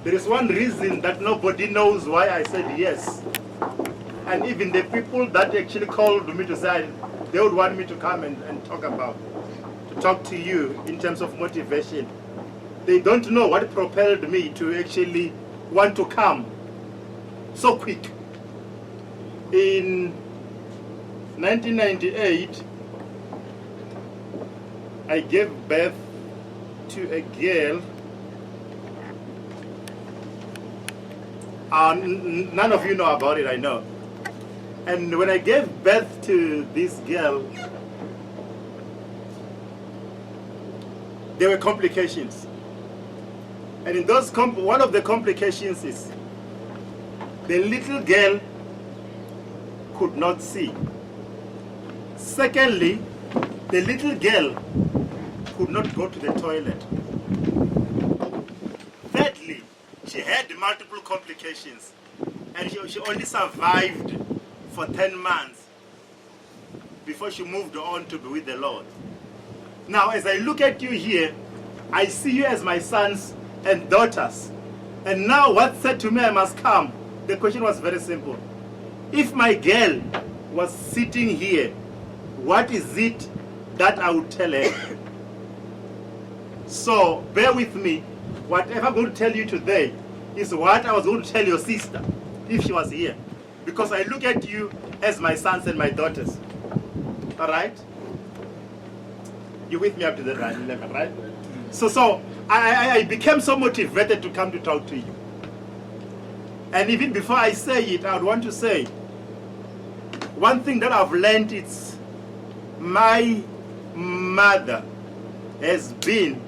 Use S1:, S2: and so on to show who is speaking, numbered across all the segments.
S1: There is one reason that nobody knows why I said yes. And even the people that actually called me to say they would want me to come and talk to you in terms of motivation. They don't know what propelled me to actually want to come so quick. In 1998, I gave birth to a girl. None of you know about it, I know. And when I gave birth to this girl, there were complications. And in those, one of the complications is the little girl could not see. Secondly, the little girl could not go to the toilet. Thirdly, she had multiple complications, and she only survived for 10 months before she moved on to be with the Lord. Now, as I look at you here, I see you as my sons and daughters. And now what said to me I must come? The question was very simple. If my girl was sitting here, what is it that I would tell her? So bear with me. Whatever I'm going to tell you today is what I was going to tell your sister if she was here. Because I look at you as my sons and my daughters. All right? You're with me up to the 11, right? So I became so motivated to come to talk to you. And even before I say it, I would want to say, one thing that I've learned is my mother has been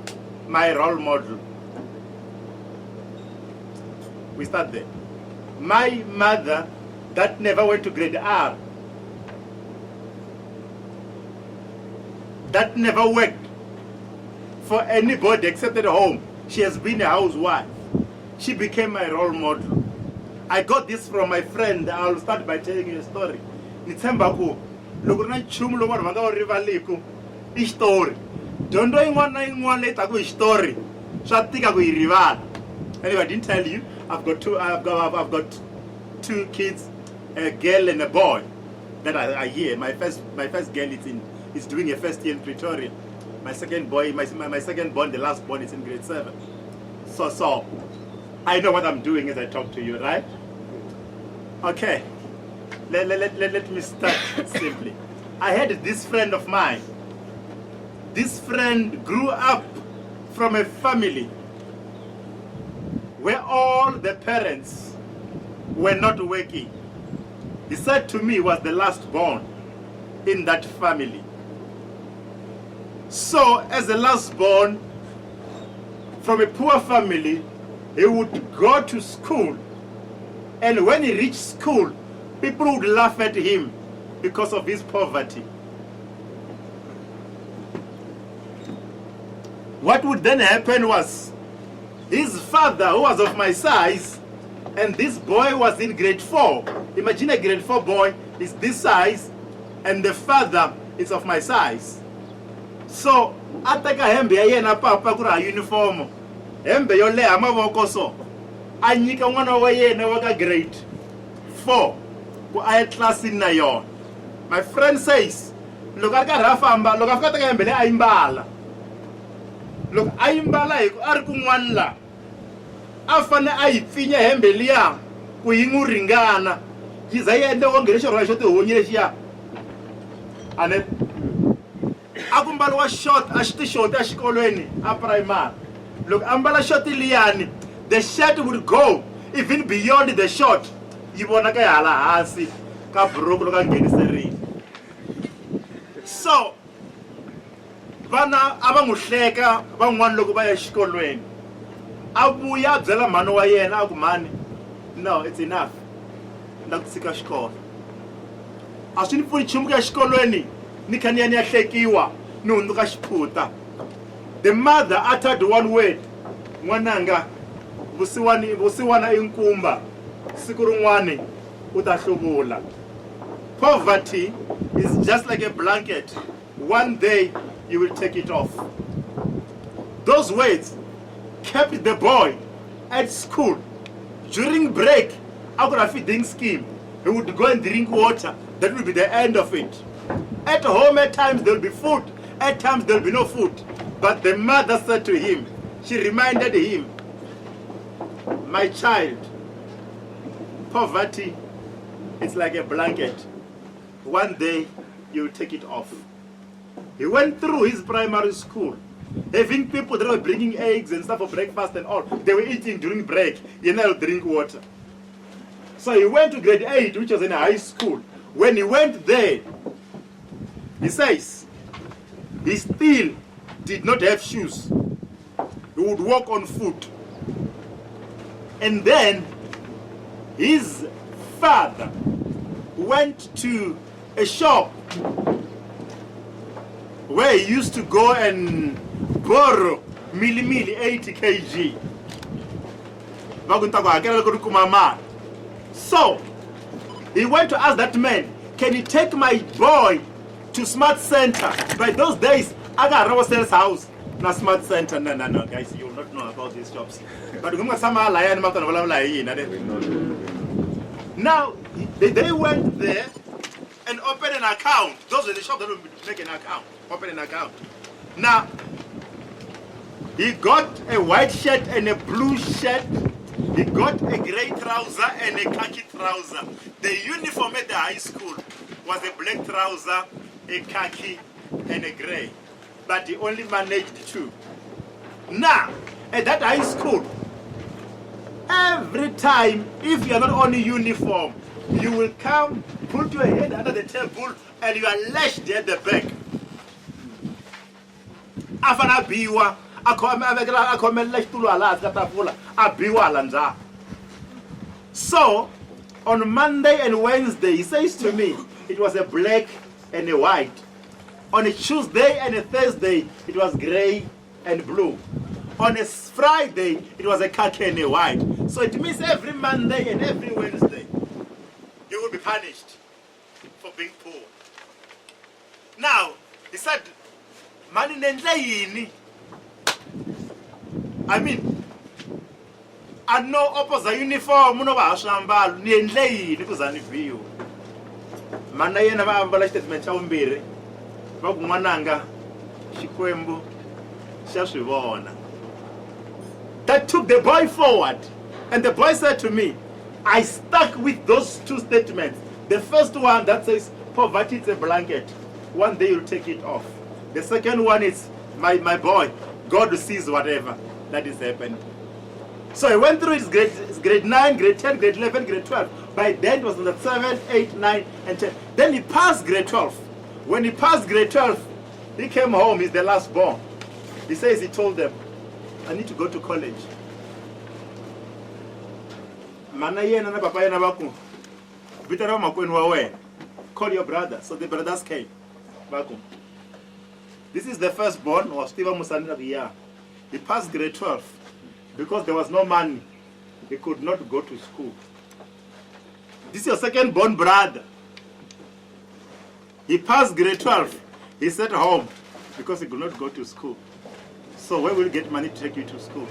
S1: my role model. We start there. My mother that never went to grade R, that never worked for anybody except at home. She has been a housewife. She became my role model. I got this from my friend. I'll start by telling you a story. Nitsemba ku loko na chumu lo vanhu va nga rivaliku I story. Dyondzo yin'wana na yin'wana leyi taka hi story swa tika ku yi rivala. Anyway, I didn't tell you. I've got two kids, a girl and a boy that are here. My first girl is doing a first year in Pretoria. My second boy, my second born, the last born, is in grade 7. So I know what I'm doing as I talk to you, right? Okay. Let me start simply. I had this friend of mine. This friend grew up from a family where all the parents were not working. He said to me he was the last born in that family. So as the last born from a poor family, he would go to school, and when he reached school, people would laugh at him because of his poverty. What would then happen was, his father, who was of my size, and this boy was in grade 4. Imagine a grade 4 boy is this size, and the father is of my size. So, ataka hembe ya yena papa kura uniform. Hembe yo le amavoko so. Anyika n'wana wa yena wa ka grade 4 ku aya class na yona. My friend says, loko a karhi a famba, loko a fika teka hembe le a yimbala. Loko a yimbala hi ku a ri kun'wana la. A fane a yi pfinya hembe liya ku yi n'wi ringana. Yi za yi endla onge lexi rhwala xo tihunyi lexiya. Ane akumbaliwa short a xitixoti a xikolweni a primary. Look, ambala short liyani, the shirt would go even beyond the short. Yi vona ka hala hansi ka buruku loko a ngeniserile. So vana a va n'wi hleka van'wana loko va ya xikolweni. A vuya a byela mhani wa yena a ku mhani, no, it's enough. Na ku tshika xikolo. A swi ni pfuni nchumu ku ya xikolweni ni kha ni ya ni ya hlekiwa ni hundzuka xiphuta. The mother uttered one word, n'wananga vusiwana I nkumba, siku rin'wani u ta hluvula. Poverty is just like a blanket. One day you will take it off. Those words kept the boy at school, during break, after a feeding scheme, he would go and drink water. That will be the end of it. At home, at times there will be food. At times there will be no food. But the mother said to him, she reminded him, my child, poverty is like a blanket. One day you'll take it off. He went through his primary school, having people that were bringing eggs and stuff for breakfast and all. They were eating during break. He now drink water. So he went to grade 8, which was in a high school. When he went there, he says, he still did not have shoes. He would walk on foot. And then his father went to a shop where he used to go and borrow 80 kg. So he went to ask that man, can you take my boy to Smart Center? By those days, I got Rosel's house. Not Smart Center. No, guys, you will not know about these jobs. But now, they went there and opened an account. Those were the shops that would make an account. Open an account. Now, he got a white shirt and a blue shirt. He got a gray trouser and a khaki trouser. The uniform at the high school was a black trouser, a khaki, and a gray. But he only managed 2. Now, at that high school, every time, if you are not on a uniform, you will come, put your head under the table, and you are lashed at the back. Afana biwa, so, on Monday and Wednesday, he says to me, it was a black and a white. On a Tuesday and a Thursday, it was gray and blue. On a Friday, it was a khaki and a white. So it means every Monday and every Wednesday, you will be punished for being poor. Now, he said, Mani nendlayini. I mean, I know opposite uniform, no bashambalo, nendlayini kuzani view. Mana yena maambala statement cha umbiri. Bakumwananga Shikwembu Shashivona. That took the boy forward. And the boy said to me, I stuck with those 2 statements. The first one that says, poverty is a blanket. One day you'll take it off. The second one is, my boy, God sees whatever that is happening. So he went through his grade 9, grade 10, grade 11, grade 12. By then it was in the 7, 8, 9, and 10. Then he passed grade 12. When he passed grade 12, he came home, he's the last born. He says he told them, I need to go to college. Call your brother. So the brothers came back home. This is the firstborn, or Stephen Musanda. He passed grade 12 because there was no money. He could not go to school. This is your second born brother. He passed grade 12. He sat home because he could not go to school. So where will you get money to take you to school?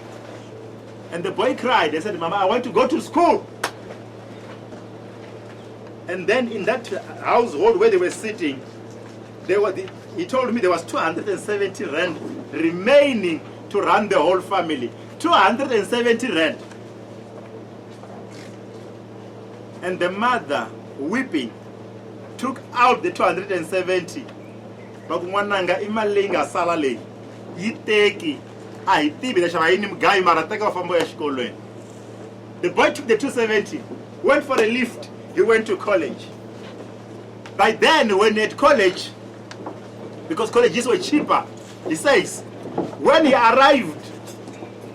S1: And the boy cried. He said, Mama, I want to go to school. And then in that household where they were sitting, he told me there was 270 rand remaining to run the whole family. 270 rand. And the mother, weeping, took out the 270. Bakumwananga imalinga salale. Yiteki. The boy took the 270, went for a lift, he went to college. By then, when at college, because colleges were cheaper, he says, when he arrived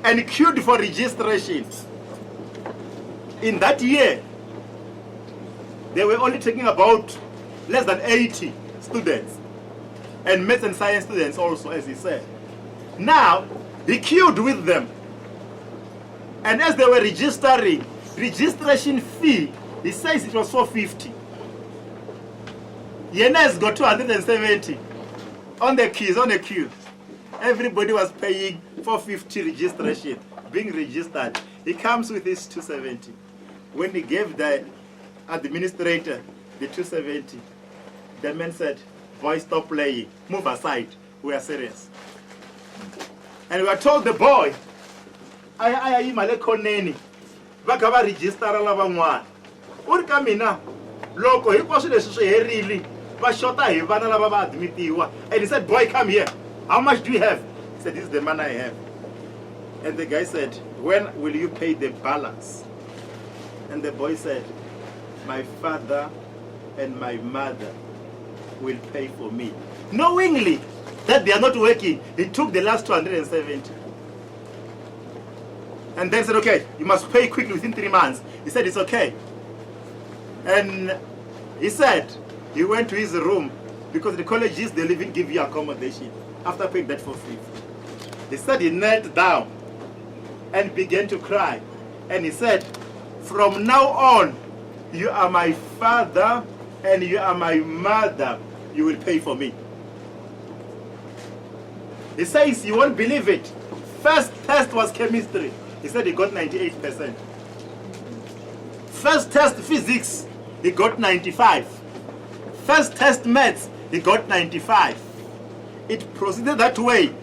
S1: and queued for registration, in that year, they were only taking about less than 80 students, and maths and science students also, as he said. Now, he queued with them. And as they were registering, registration fee, he says it was 450. Yenes got 270 on the queue. Everybody was paying 450 registration, being registered. He comes with his 270. When he gave the administrator the 270, the man said, boy, stop playing. Move aside. We are serious. And we are told the boy, I imale koneni. Vakava register lavan'wana. Uri ka mina, loko hinkwaswo leswi swi herile, va shota hi vana lava va admitiwa. And he said, boy, come here. How much do you have? He said, this is the money I have. And the guy said, when will you pay the balance? And the boy said, my father and my mother will pay for me. Knowingly that they are not working, he took the last 270. And then said, okay, you must pay quickly within 3 months. He said, it's okay. And he said, he went to his room because the colleges, they even give you accommodation after paying that for free. He said he knelt down and began to cry. And he said, from now on, you are my father and you are my mother. You will pay for me. He says, you won't believe it. First test was chemistry. He said he got 98%. First test physics, he got 95. First test maths, he got 95. It proceeded that way.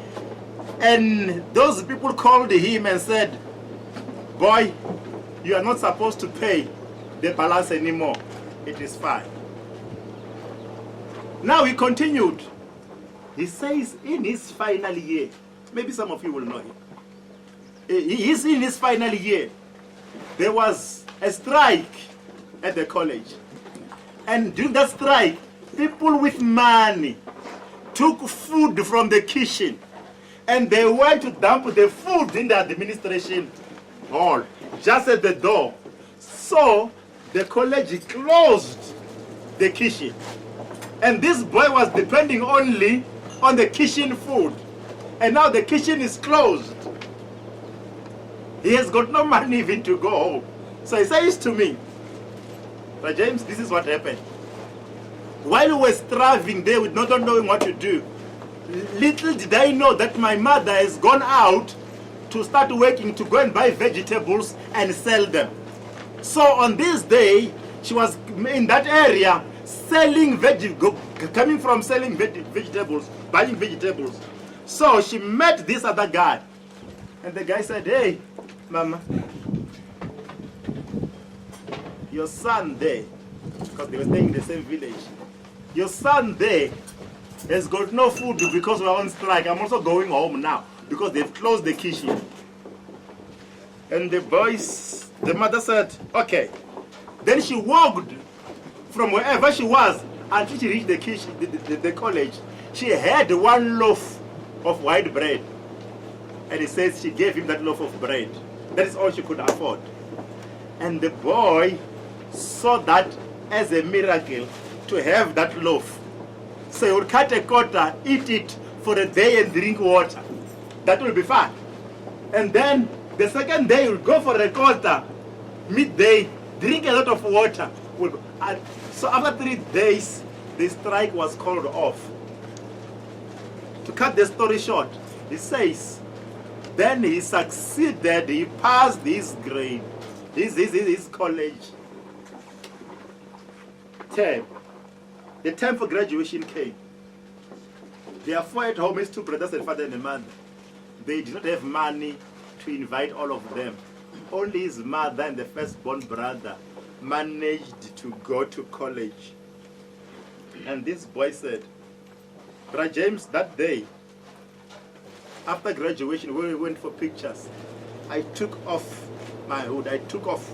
S1: And those people called him and said, boy, you are not supposed to pay the balance anymore. It is fine. Now he continued. He says in his final year, maybe some of you will know him. He is in his final year. There was a strike at the college. And during that strike, people with money took food from the kitchen and they went to dump the food in the administration hall, just at the door. So the college closed the kitchen. And this boy was depending only on the kitchen food. And now the kitchen is closed. He has got no money even to go home. So he says to me, but James, this is what happened. While we were starving there with not knowing what to do, little did I know that my mother has gone out to start working to go and buy vegetables and sell them. So on this day, she was in that area selling coming from selling vegetables, buying vegetables. So she met this other guy. And the guy said, hey, Mama, your son there, because they were staying in the same village, your son there has got no food because we're on strike. I'm also going home now because they've closed the kitchen. And the mother said, okay. Then she walked from wherever she was until she reached the kitchen, the college. She had one loaf of white bread. And he says she gave him that loaf of bread. That is all she could afford. And the boy saw that as a miracle to have that loaf. So he would cut a quarter, eat it for a day and drink water. That will be fine. And then the second day he would go for a quarter, midday, drink a lot of water. And so after 3 days, the strike was called off. To cut the story short, he says, then he succeeded, he passed his grade, his college term. The time for graduation came. Therefore at home, his 2 brothers, a father and a mother. They did not have money to invite all of them. Only his mother and the firstborn brother managed to go to college. And this boy said, Brother James, that day, after graduation, when we went for pictures, I took off my hood, I took off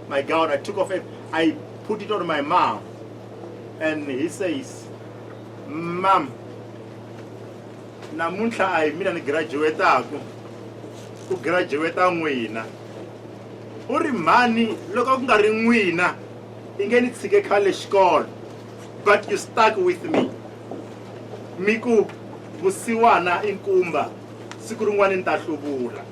S1: my gown, I took off it, I put it on my mom. And he says, Mom, namuntlha I mina ni graduate-aku, ku graduate n'wina. Uri mani loko ku nga ri n'wina, I nge ni tshike khale xikolo, but you stuck with me. Miku vusiwana inkumba, siku rin'wana ni ta hluvula.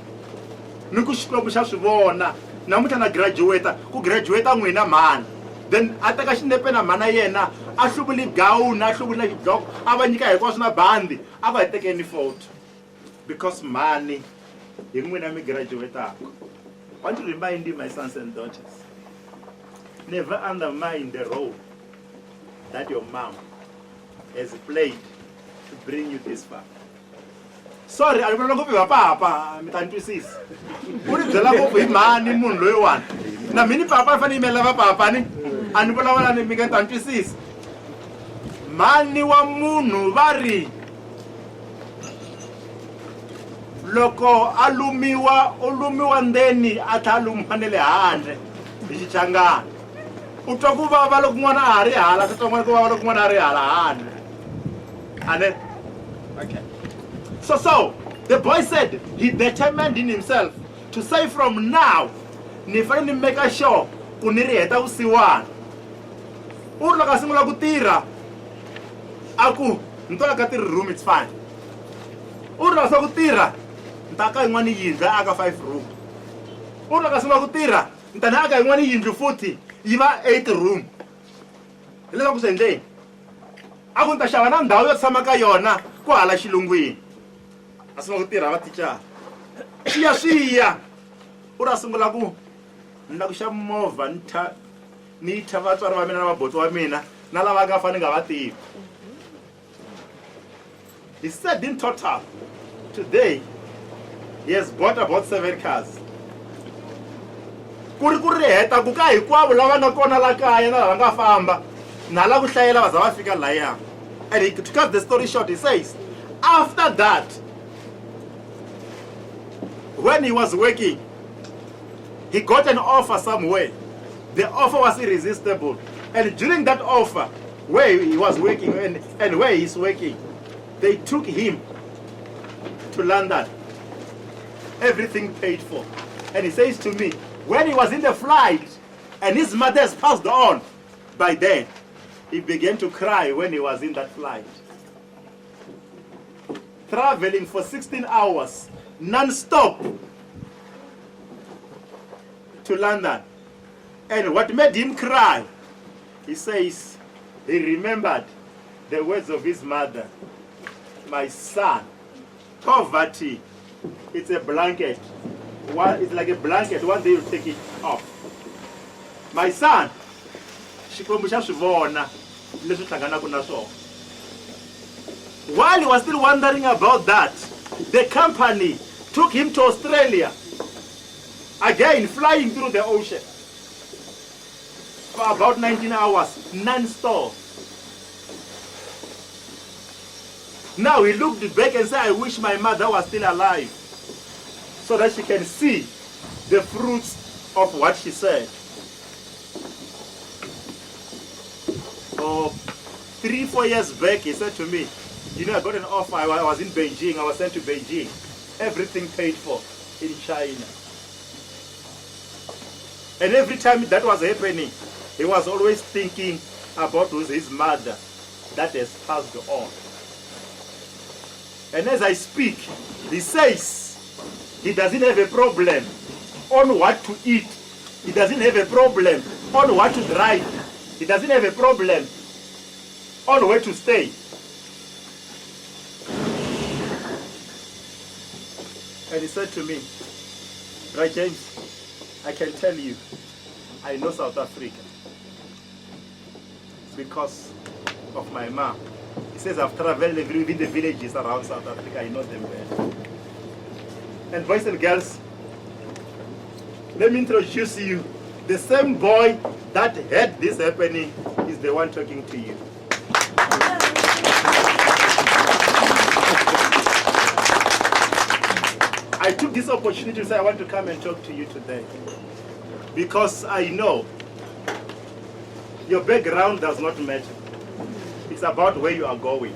S1: Miku Xikwembu xa swi vona, namuntlha na graduate, ku graduate n'wina mani. Then ataka xinepe na mhana yena, a hluvuli gown, a hluvula xidloko, a va nyika hinkwaswo na bandi, a va hi tekeni photo. Because mani, hi n'wina mi graduate-aku. I want to remind you, my sons and daughters, never undermine the role that your mom has played to bring you this far. Sorry, I don't know if papa, I'm trying to see. Put it the love of man in Moon Loy. Na mini papa fani me lava papa ni. And wala ni miga tanti sis. Mani wa munu vari. Loko ulumiwa ndeni atalumhanele hande. Ichanga. Utokuva balo kumwana ari hala, kutomwa kuva balo kumwana ari hala hande. Ane. Okay. So, the boy said he determined in himself to say from now, nifani make sure kuniri heta usiwana. Urla kasimula kutira. Aku, ntola katiri room, it's fine. Urla sa kutira. Ntaka ingwani yindla aka 5 room. Urla kasimula kutira. Ntana aka ingwani yindlu futhi iba 8 room. Ilela kusendeni. Aku ntashava na ndawu yo tshama ka yona kwala xilungwini. Asima kutira va teacher. Swiya. Ura sungula ku nna ku xa movha ni tha vatswari va mina na mabotso wa mina na lava nga fani nga va tivi. He said in total, today, he has bought about 7 cars. Kuri heta ku ka hinkwavo lava nga kona la kaya na lava nga famba na la ku hlayela va za va fika laya. And to cut the story short, he says, after that, when he was working, he got an offer somewhere. The offer was irresistible. And during that offer, where he was working and where he's working, they took him to London. Everything paid for. And he says to me, when he was in the flight and his mother has passed on, by then, he began to cry when he was in that flight. Traveling for 16 hours, non-stop, to London. And what made him cry, he says, he remembered the words of his mother. My son, poverty, it's a blanket. It's like a blanket, one day you take it off. My son, while he was still wondering about that, the company took him to Australia. Again, flying through the ocean for about 19 hours, non-stop. Now he looked back and said, I wish my mother was still alive so that she can see the fruits of what she said. So 3-4 years back, he said to me, you know, I got an offer. I was in Beijing. I was sent to Beijing. Everything paid for in China. And every time that was happening, he was always thinking about his mother that has passed on. And as I speak, he says he doesn't have a problem on what to eat. He doesn't have a problem on what to drive. He doesn't have a problem on where to stay. And he said to me, right, James, I can tell you, I know South Africa. It's because of my mom. He says, I've traveled within the villages around South Africa. I know them well. And boys and girls, let me introduce you. The same boy that had this happening is the one talking to you. I took this opportunity to say I want to come and talk to you today because I know your background does not matter. It's about where you are going.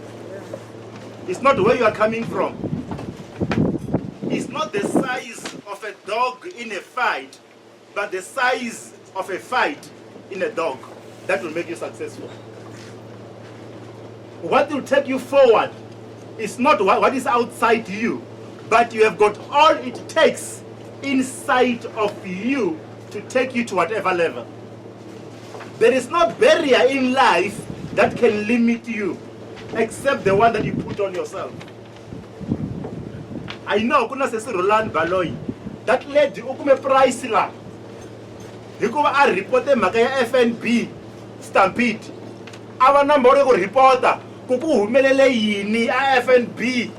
S1: It's not where you are coming from. It's not the size of a dog in a fight, but the size of a fight in a dog that will make you successful. What will take you forward is not what is outside you, but you have got all it takes inside of you to take you to whatever level. There is no barrier in life that can limit you except the one that you put on yourself. I know kuna sesi Roland Baloyi that lady ukume price la hikuva a reporte mhaka ya FNB stampede ava namboro ku reporta ku humelele yini a FNB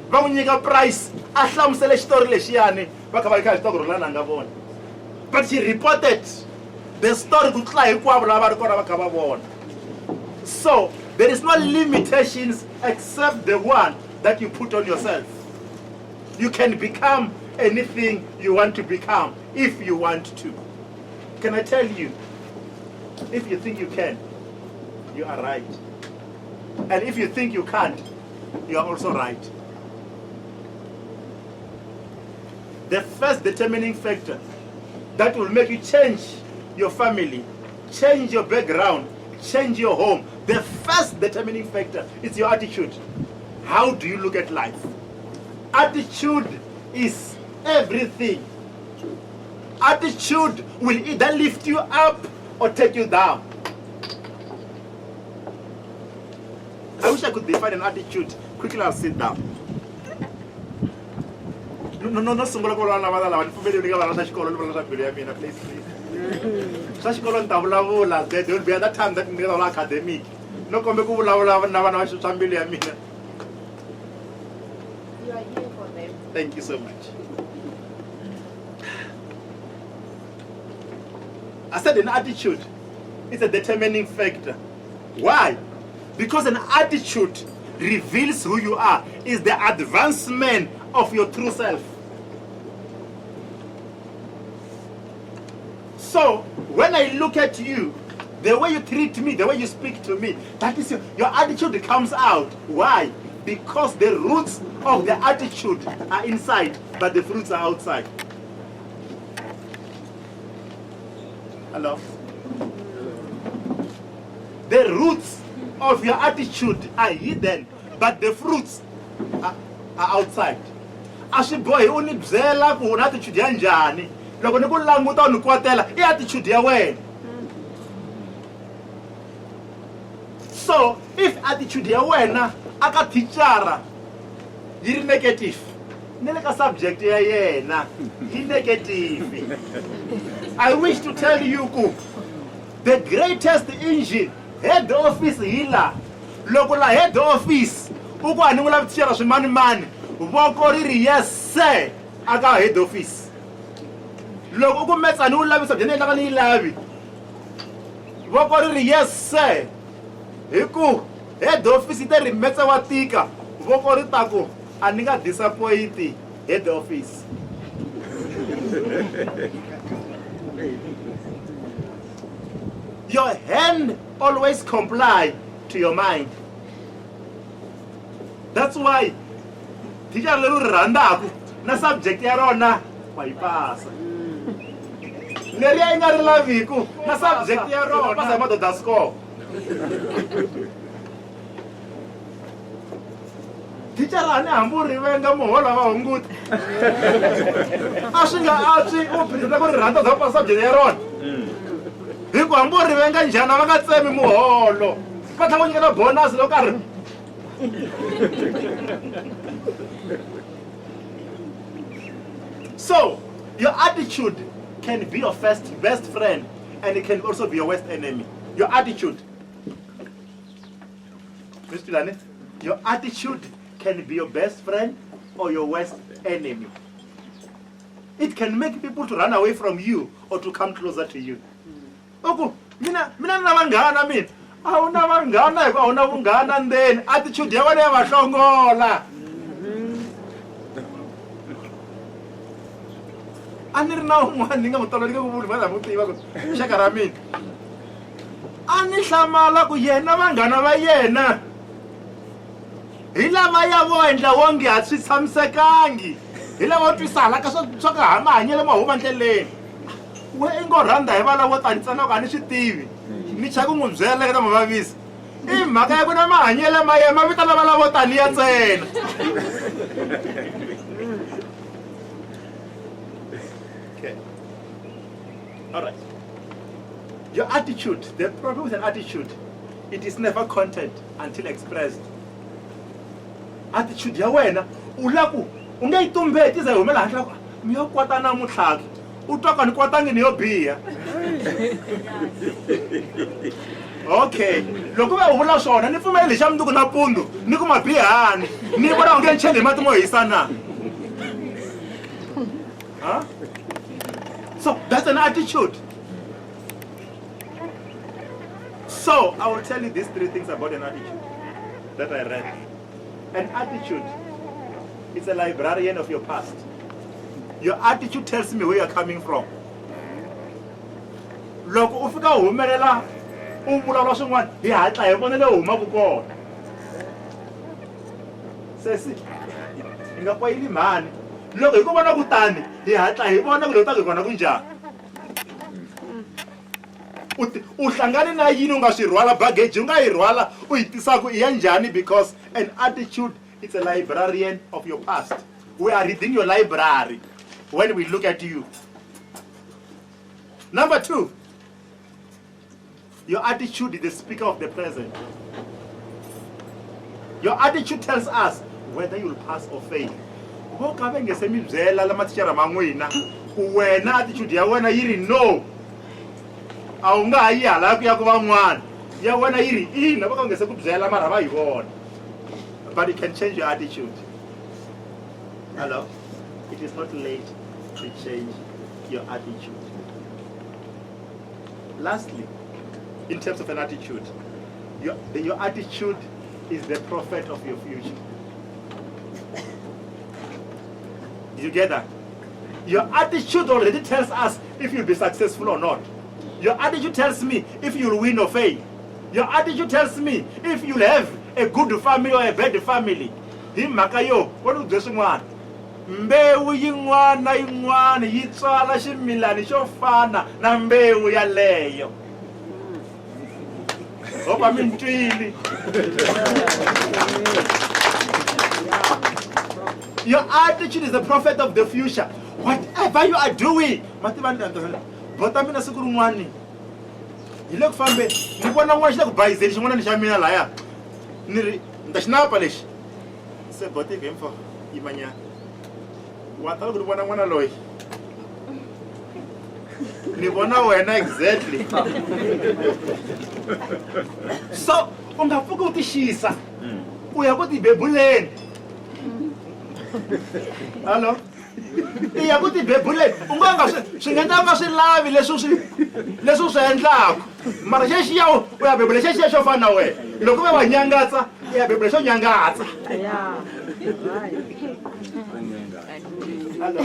S1: va n'wi nyika price a hlamusele xitori lexiyani va kha va kha xitoko rhulana nga vona but she reported the story ku tlula hinkwavo lava va ri kona va kha va vona. So there is no limitations except the one that you put on yourself. You can become anything you want to become if you want to. Can I tell you, if you think you can, you are right. And if you think you can't, you are also right. The first determining factor that will make you change your family, change your background, change your home, the first determining factor is your attitude. How do you look at life? Attitude is everything. Attitude will either lift you up or take you down. I wish I could define an attitude. Quickly, I'll sit down. No, please. There will be other time that we are academic. No, come back. You are here for them. Thank you so much. I said an attitude is a determining factor. Why? Because an attitude reveals who you are, is the advancement of your true self. So, when I look at you, the way you treat me, the way you speak to me, that is your attitude comes out. Why? Because the roots of the attitude are inside, but the fruits are outside. Hello? The roots of your attitude are hidden, but the fruits are outside. Ashiboy only bzela ku na attitude ya njhani. Loko ni ku languta ni kwatela I attitude ya wena. So, if attitude ya wena aka teachera yi negative, nele ka subject ya yena yi negative. I wish to tell you ku the greatest engine head office hila. Loko la head office uku ani ngula teachera swimani mani voko riri yes sir aka head office. Loko ku metsa ni u lavisa byi endla ka ni lavi voko riri yes sir hiku head office te ri metsa wa tika voko ri tako a ni nga disappoint head office. Your hand always comply to your mind. That's why teacher leru randaku na subject ya rona wa ipasa. Leria inga ri laviku na subject ya rona pasa ma do score. Teacher ane hamburi venga muhola va hunguti. Ashinga achi u phindela ku ri randa za pasa subject ya rona. Hiku hamburi venga njhana va nga tsemi muholo. Va tlhela va nyikela bonus loko karhi. So, your attitude can be your best friend, and it can also be your worst enemy. Your attitude. Your attitude can be your best friend or your worst enemy. It can make people to run away from you or to come closer to you. Okay, mina na vanghana mina. Awuna vanghana hikuva awuna vunghana ndzeni. Attitude ya wena ya va hlongola. A ni ri na un'wana ni nga mu toloveka ku vula va mu tiva ku xaka ra mina. A ni hlamala ku yena vanghana va yena hi lava ya vo endla wonge a swi tshamisekangi. Hi lava twisala ka swa ka mahanyele ma huma ndleleni. We i ngo rhandza hi vala vo tani ntsena ku a ni swi tivi. Ni chaka ku n'wi byela eka mavavisi. I mhaka ya ku na mahanyele ma yena ma vita lava lavo tani ya ntsena. Okay. All right. Your attitude, the problem with an attitude, it is never content until expressed. Attitude ya wena ulaku unga itumbeti za humela handla mi yo kwata na mutlhaki u twa ka ni kwatangi ni yo biha. Okay, loko va vula swona ni pfumela lexa mundzuku na pundu ni ku ma bihani ni vona onge ni chele mati mo hisa na. Huh? So that's an attitude. So I will tell you these 3 things about an attitude that I read. An attitude is a librarian of your past. Your attitude tells me where you're coming from. Loko u fika humelela u vulavula swin'wana hi hatla hi vonele u humaka kona. Sesi hi nga kwayili mhani loko hi ku vona kutani hi hatla hi vona ku loko ta ku kona ku njhani. U hlangane na yini u nga swi rhwala baggage u nga yi rhwala u yi tisa ku i ya njhani, because an attitude is a librarian of your past. We are reading your library when we look at you. Number 2, your attitude is the speaker of the present. Your attitude tells us whether you will pass or fail. Ho ka ve ngese mi byela la mathicara ma n'wina ku wena attitude ya wena yi ri no, a u nga ha yi hala ku ya ku van'wana, ya wena yi ri ina, va ka ngese ku byela mara va yi vona. But it can change your attitude. Hello? It is not late to change your attitude. Lastly, in terms of an attitude, your attitude is the prophet of your future. Did you get that? Your attitude already tells us if you'll be successful or not. Your attitude tells me if you'll win or fail. Your attitude tells me if you'll have a good family or a bad family. Hi mhaka yo, what do you want? Mbewu yin'wana yin'wana yi tswala ximilani xo fana na mbewu yaleyo. Hopa mi twili. Your attitude is the prophet of the future. Whatever you are doing, bota mina siku rin'wani hi le ku fambe ni vona n'wana xi le ku bayizeli xin'wana xa mina laya ni ri ni ta xi napa lexi se bota info yimanyana wa tala ku ni vona n'wana loyi ni vona wena exactly. So u nga pfuki u ti xisa u ya ku ti bebuleni. Hello? I ya ku ti bebuleni u nga swi nga ta nga swi lavi leswi u swi endlaku, mara xexiya u ya bebule xexiya xo fana na wena. Loko ve wa nyangatsa i ya bebule xo nyangatsa. Hello?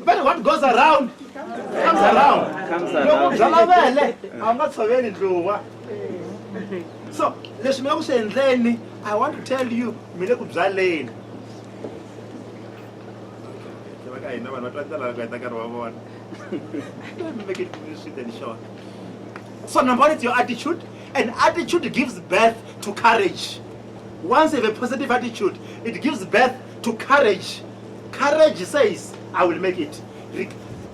S1: But what goes around comes around. Loko byala vele a wu nga tshoveli ndluwa. So leswi mi nga ku swi endleni, I want to tell you mi le ku byaleni. Don't make it sweet and short. So number 1 is your attitude. An attitude gives birth to courage. Once you have a positive attitude, it gives birth to courage. Courage says, I will make it.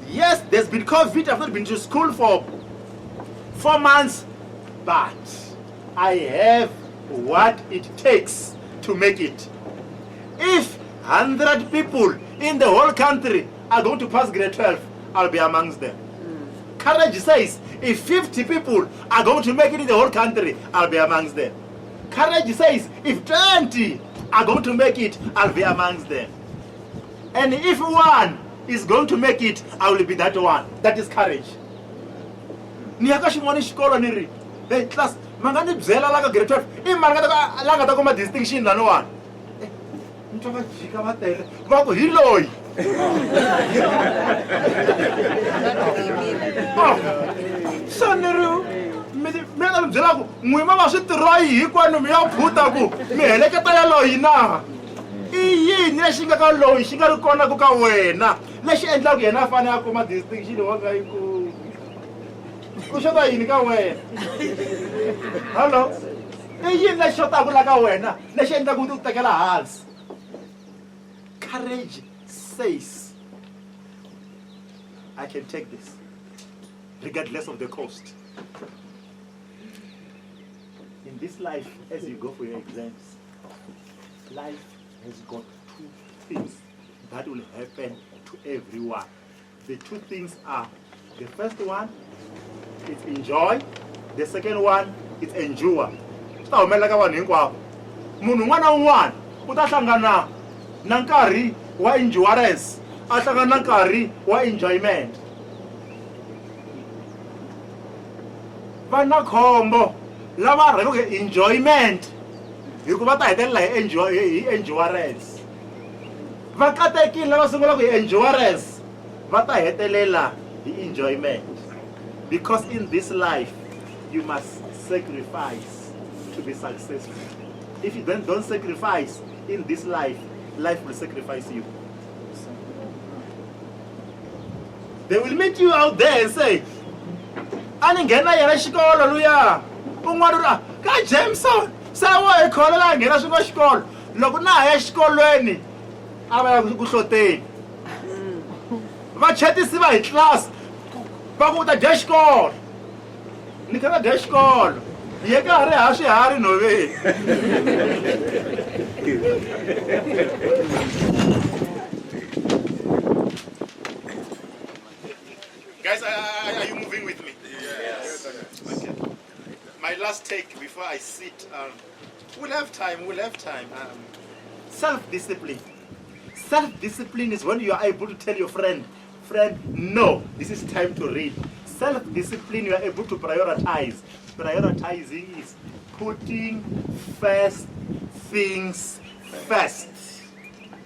S1: Yes, there's been COVID. I've not been to school for 4 months, but I have what it takes to make it. If 100 people in the whole country are going to pass grade 12, I'll be amongst them. Courage says, if 50 people are going to make it in the whole country, I'll be amongst them. Courage says, if 20 are going to make it, I'll be amongst them. And if 1 is going to make it, I will be that 1. That is courage. Niyaka xin'wana xikolo ni ri, hey class, manga ni byela la ka grade 12, I manga la nga ta kuma distinction laniwani. Ni twa va jika va tele, va ku hi loyi. So ni ri mi nga mi byela ku n'wima va swi tirhayi hinkwenu mi ya phuta ku mi heleketa ya loyi na. I yini lexi nga ka loyi xi nga ri kona ku ka wena lexi endlaku yena a fanele a kuma distinction wa nga yi ku u xota yini ka wena. Hello? I yini lexi xotaku la ka wena lexi endlaku u tekela hansi. Courage says, I can take this regardless of the cost. In this life, as you go for your exams, life has got 2 things that will happen to everyone. The two things are, the first one is enjoy, the second one is endure. Munhu un'wana na un'wana u ta hlangana na nkarhi wa endurance, a hlangana na nkarhi wa enjoyment. Vana khombo lava rhandzaka enjoyment hikuva ta hetelela hi endurance. Va katekile lava sungulaka hi endurance va ta hetelela hi enjoyment. Because in this life you must sacrifice to be successful. If you don't sacrifice in this life, life will sacrifice you. They will meet you out there and say, "Ani nghena yena xikolo luya." Un'wana ka Jameson, sawa hi kholo la nghena swilo xikolo. Loko na ha ya xikolweni, a va ya ku hloteni. Va chatisi va hi class, va ku ta dya xikolo. Ni kha dya xikolo. Ye ka re ha swihari nhoveni. Guys, are you moving with me? Yes. Okay. My last take before I sit. We'll have time. Self-discipline. Self-discipline is when you are able to tell your friend, no, this is time to read. Self-discipline, you are able to prioritize. Prioritizing is putting first things first.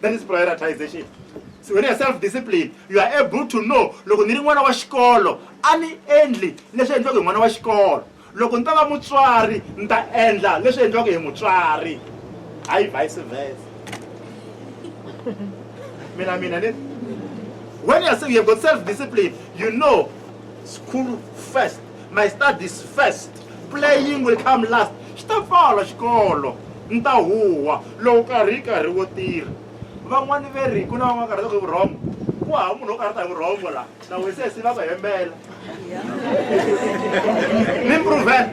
S1: That is prioritization. So when you are self-disciplined, you are able to know, loko ni ri n'wana wa xikolo, a ni endli leswi endliwaka hi n'wana wa xikolo. Loko ni ta va mutswari, ni ta endla leswi endliwaka hi mutswari. Hayi vice versa. Mina. When you have got self-discipline, you know, school first, my studies first, playing will come last. Xitafala xikolo, nta huwa, loko karhi wo tirha. Van'wani veri ku na van'wana karhi ku vurhongo. Ku hava munhu wo karhi ta hi vurhongo la. Na wese si va va hembela. Ni proven.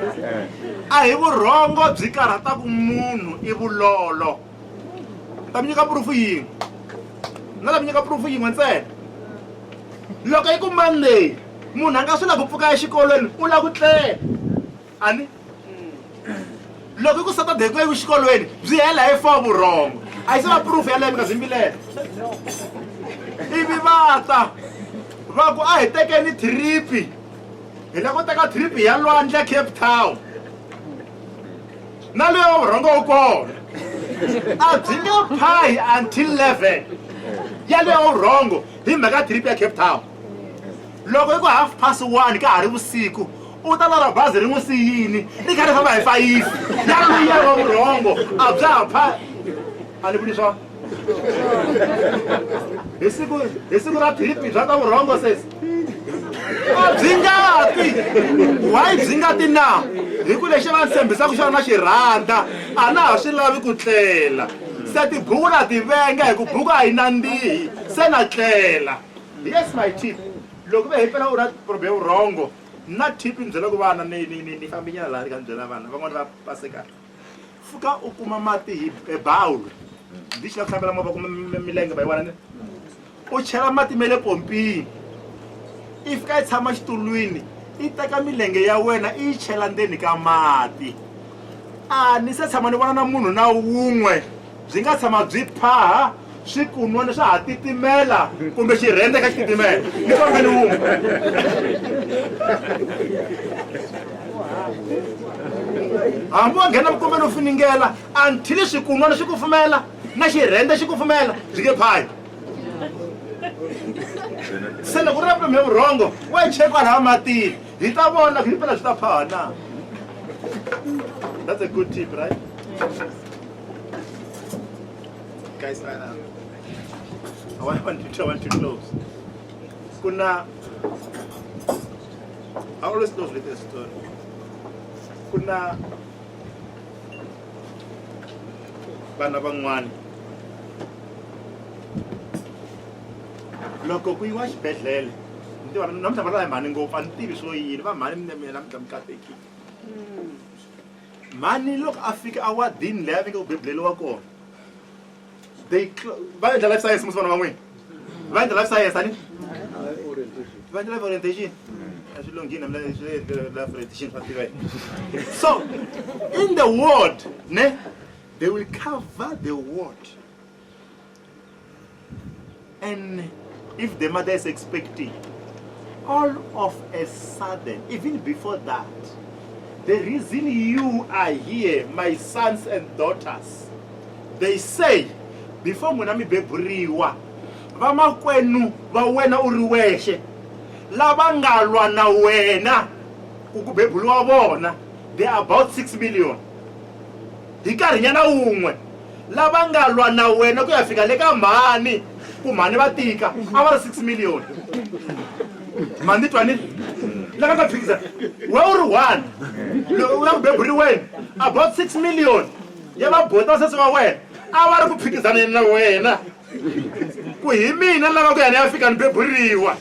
S1: A hi vurhongo byi karhataku munhu I vulolo. Ta mi nyika proof yin'we. Na ta mi nyika proof yin'we ntsena. Loko I ku Monday, munhu anga swi lava ku pfuka exikolweni, u lava ku tlela. Ani? Loko I ku Saturday ku ya exikolweni, byi hela hi 4 vurhongo. A yi se va proof ya lembe ka zimbilela. Ivi va ku a hi tekeni trip. Hi lava ku teka trip ya lwandle Cape Town. Na leyo vurhongo wu kona. A byi nge phayi until 11. Ya leyo vurhongo hi mhaka trip ya Cape Town. Loko I ku 1:30 ka ha ri vusiku, u ta lava bazi ri n'wi siyini, ri kha ri famba hi 5. Ya luya wa vurhongo a bya ha phayi. A ni vuli swona? Hi siku ra trip bya ta vurhongo sesi. A byi ngati. Why byi ngati na? Hi ku lexi va tshembisaka xona na xirhanda, a na ha swi lavi ku tlela. Se tibuku na ti venga hi ku buku a yi nandzihi, se na tlela. Yes, my tip. Loko ve hi pela u na problem vurhongo, na tip ni byela ku vana ni fambinyana laha ni ka ni byela vana, van'wana va pasekaka. Fuka u kuma mati hi bawulo. Ndi xi la ku hlambela movha kuma milenge va yi vona ni. U chela mati me le pompini. I fika I tshama xitulwini, I teka milenge ya wena I yi chela ndzeni ka mati. A ni se tshama ni vona na munhu na wun'we byi nga tshama byi phaha swikun'wana swa ha titimela kumbe xirhende ka xitimela. Ni kombeni wun'we. Hambi wa nghena vukombeni u finingela until swikun'wana swi ku fumela na xirhende xi ku fumela byi nge phayi. Se loko ri na problem ya vurhongo wa yi cheka laha matini, hi ta vona hi phela swi ta phaha na. That's a good tip, right? Guys, I want to close. I always close with a story. Vana van'wana loko ku yiwa xibedhlele, namuntlha va lava hi mhani ngopfu, a ni tivi swo yini, va mhani mina mi katekile. Mhani loko a fika awadini leyi a veke u bebuleliwa kona, va endla life science musi vana van'wini. Find the life science, honey. Find the life orientation. So, in the word, they will cover the word. And if the mother is expecting, all of a sudden, even before that, the reason you are here, my sons and daughters, they say, before munami beburiwa, vama kwenu vawena uriweshe, labangalwa na wena, ukubeburiwa bona, they are about 6 million. Hikarinyana umwe, labangalwa na wena kuyafika leka mani, kumani batika, abara 6 million. Mandi twani, laka pizza. Well, one, about 6 million. Yaba bota sasa wawe. Awara kupikizana na wena. Kuhimina laka kuyani African beburiwa.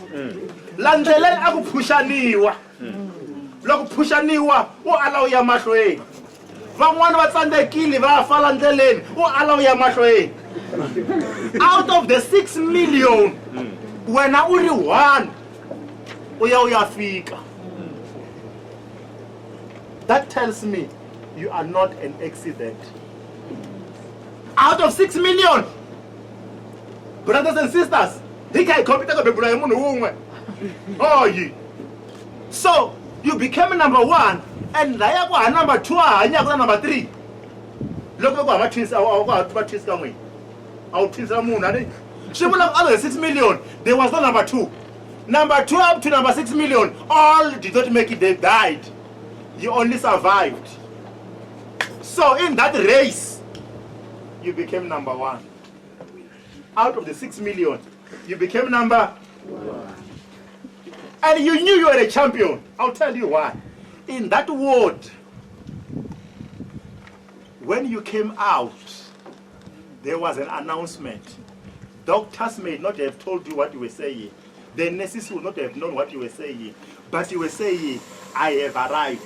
S1: Landele akupushaniwa. Lokupushaniwa o ala ya mahlo e. Van'wana va tsandekile va fala ndleleni o ala ya mahlo e. Out of the 6 million, wena uri 1 uyafika. That tells me you are not an accident. Out of 6 million, brothers and sisters, oh, you. So you became number 1, and number 2, number 3. Look at what twins coming. Our twins are moon. Other 6 million, there was no number 2. Number 2 up to number 6 million, all did not make it, they died. You only survived. So in that race, you became number 1. Out of the 6 million, you became number 1. And you knew you were a champion. I'll tell you why. In that word, when you came out, there was an announcement. Doctors may not have told you what you were saying. The nurses would not have known what you were saying. But you were saying, I have arrived.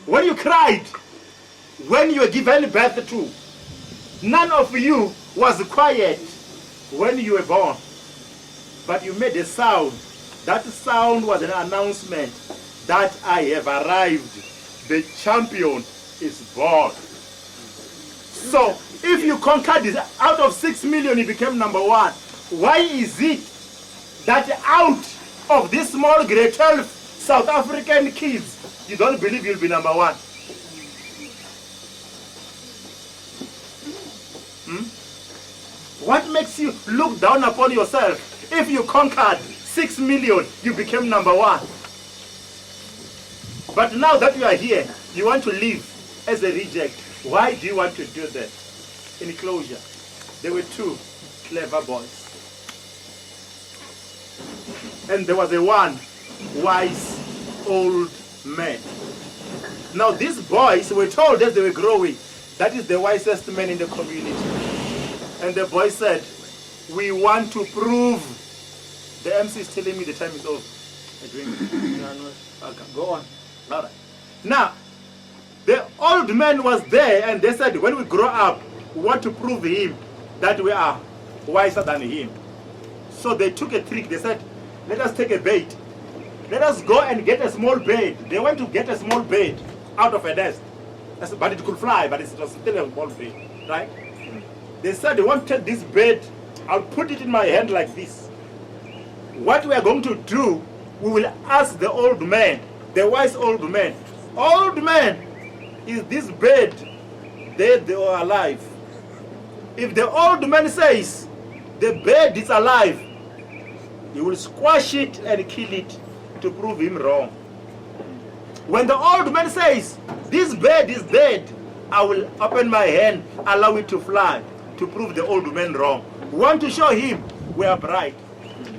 S1: When you cried, when you were given birth to, none of you was quiet when you were born. But you made a sound. That sound was an announcement that I have arrived. The champion is born. So, if you conquered this, out of 6 million, you became number 1. Why is it that out of this small grade 12 South African kids, you don't believe you'll be number 1? What makes you look down upon yourself? If you conquered 6 million, you became number 1. But now that you are here, you want to live as a reject. Why do you want to do that? In closure, there were 2 clever boys. And there was a 1 wise old man. Now these boys were told as they were growing, that is the wisest man in the community. And the boy said, we want to prove. The MC is telling me the time is over. Okay, go on. All right. Now, the old man was there and they said, when we grow up, we want to prove him that we are wiser than him. So they took a trick. They said, let us take a bait. Let us go and get a small bird. They went to get a small bird out of a nest. But it could fly, but it was still a small bird, right? They said, they want to take this bird, I'll put it in my hand like this. What we are going to do, we will ask the old man, the wise old man, old man, is this bird dead or alive? If the old man says, the bird is alive, he will squash it and kill it to prove him wrong. When the old man says, this bird is dead, I will open my hand, allow it to fly, to prove the old man wrong. We want to show him we are bright.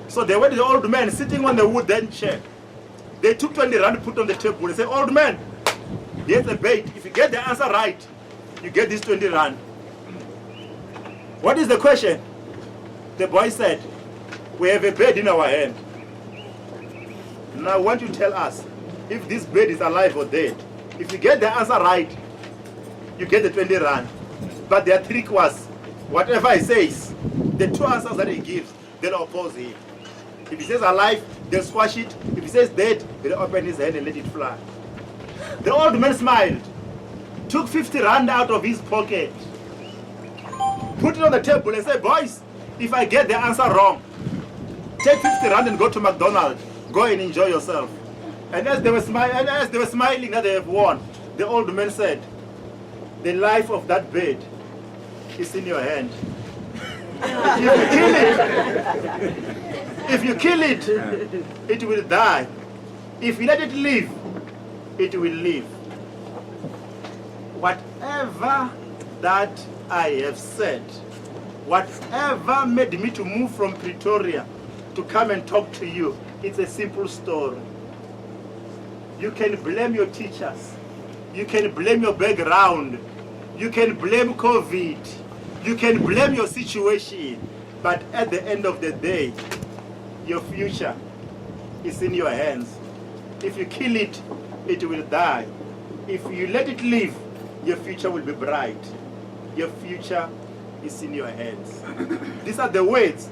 S1: So they went to the old man sitting on the wooden chair. They took 20 rand, put on the table. They said, old man, here's the bait. If you get the answer right, you get this 20 rand. What is the question? The boy said, we have a bird in our hand. Now I want you to tell us if this bird is alive or dead. If you get the answer right, you get the 20 rand. But their trick was, whatever he says, the 2 answers that he gives, they'll oppose him. If he says alive, they'll squash it. If he says dead, they'll open his hand and let it fly. The old man smiled, took 50 rand out of his pocket, put it on the table and said, boys, if I get the answer wrong, take 50 rand and go to McDonald's. Go and enjoy yourself. And as they were smiling that they have won, the old man said, the life of that bird is in your hand. If you kill it, it will die. If you let it live, it will live. Whatever that I have said, whatever made me to move from Pretoria to come and talk to you, it's a simple story. You can blame your teachers. You can blame your background. You can blame COVID. You can blame your situation. But at the end of the day, your future is in your hands. If you kill it, it will die. If you let it live, your future will be bright. Your future is in your hands. These are the words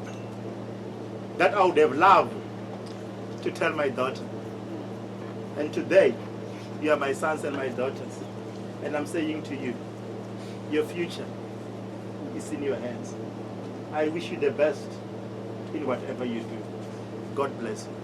S1: that I would have loved to tell my daughter. And today, you are my sons and my daughters. And I'm saying to you, your future is in your hands. I wish you the best in whatever you do. God bless you.